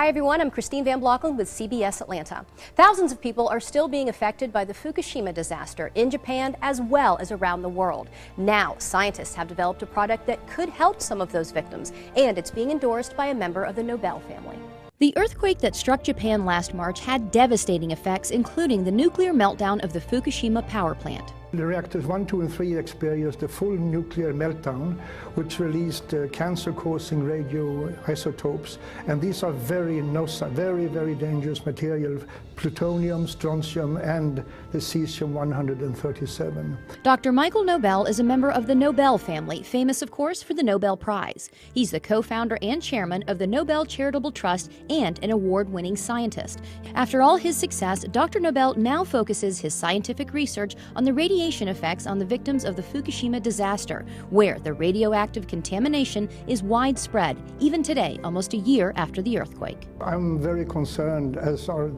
Hi everyone, I'm Christine Van Blocken with CBS Atlanta. Thousands of people are still being affected by the Fukushima disaster in Japan as well as around the world. Now, scientists have developed a product that could help some of those victims, and it's being endorsed by a member of the Nobel family. The earthquake that struck Japan last March had devastating effects, including the nuclear meltdown of the Fukushima power plant. The reactors 1, 2, and 3 experienced a full nuclear meltdown, which released cancer-causing radioisotopes, and these are very dangerous material: plutonium, strontium, and the cesium-137. Dr. Michael Nobel is a member of the Nobel family, famous, of course, for the Nobel Prize. He's the co-founder and chairman of the Nobel Charitable Trust and an award-winning scientist. After all his success, Dr. Nobel now focuses his scientific research on the radiation effects on the victims of the Fukushima disaster, where the radioactive contamination is widespread, even today, almost a year after the earthquake. I'm very concerned, as are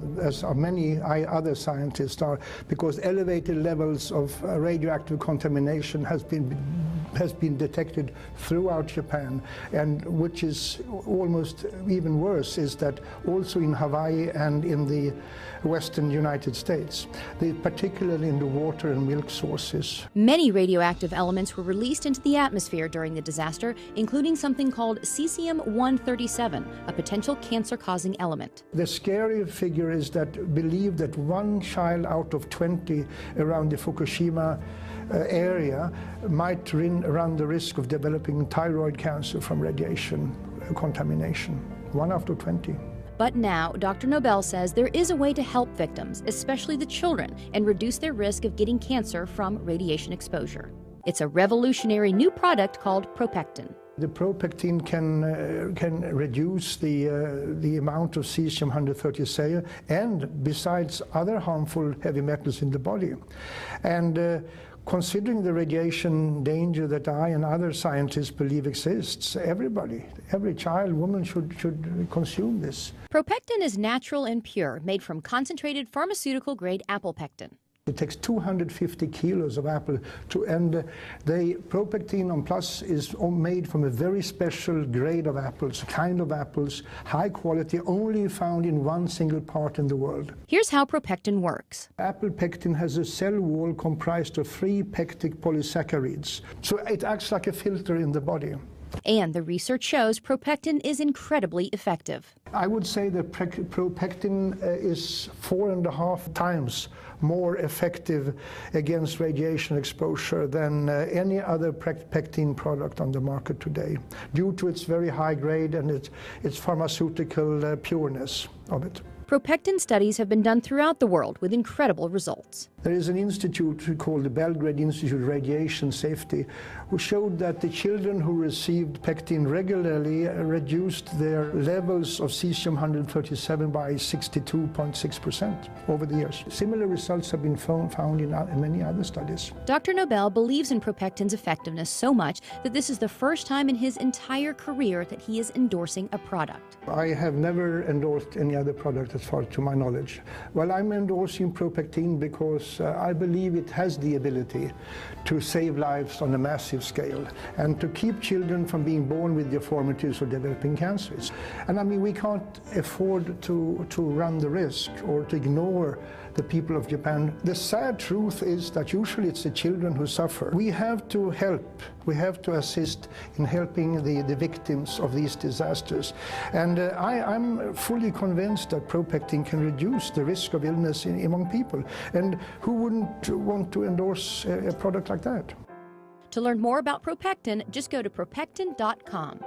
many other scientists are, because elevated levels of radioactive contamination has been detected throughout Japan, and which is almost even worse is that also in Hawaii and in the western United States, particularly in the water and milk sources. Many radioactive elements were released into the atmosphere during the disaster, including something called cesium-137, a potential cancer-causing element. The scary figure is that believe that 1 child out of 20 around the Fukushima area might run the risk of developing thyroid cancer from radiation contamination. 1 out of 20. But now, Dr. Nobel says there is a way to help victims, especially the children, and reduce their risk of getting cancer from radiation exposure. It's a revolutionary new product called ProPectin. The ProPectin can reduce the amount of cesium-137 and besides other harmful heavy metals in the body. And considering the radiation danger that I and other scientists believe exists, every child, woman should consume this. ProPectin is natural and pure, made from concentrated pharmaceutical-grade apple pectin. It takes 250 kilos of apple and the ProPectin on Plus is made from a very special grade of apples, high quality, only found in one single part in the world. Here's how ProPectin works. Apple pectin has a cell wall comprised of 3 pectic polysaccharides, so it acts like a filter in the body. And the research shows ProPectin is incredibly effective. I would say that ProPectin is 4.5 times more effective against radiation exposure than any other pectin product on the market today, due to its very high grade and its pharmaceutical pureness of it. ProPectin studies have been done throughout the world with incredible results. There is an institute called the Belgrade Institute of Radiation Safety, who showed that the children who received pectin regularly reduced their levels of cesium-137 by 62.6% over the years. Similar results have been found in many other studies. Dr. Nobel believes in ProPectin's effectiveness so much that this is the first time in his entire career that he is endorsing a product. I have never endorsed any other product as far to my knowledge. Well, I'm endorsing ProPectin because I believe it has the ability to save lives on a massive scale and to keep children from being born with deformities or developing cancers. And I mean, we can't afford to run the risk or to ignore the people of Japan. The sad truth is that usually it's the children who suffer. We have to help, we have to assist in helping the victims of these disasters. And I'm fully convinced that ProPectin can reduce the risk of illness among people. And who wouldn't want to endorse a product like that? To learn more about ProPectin, just go to ProPectin.com.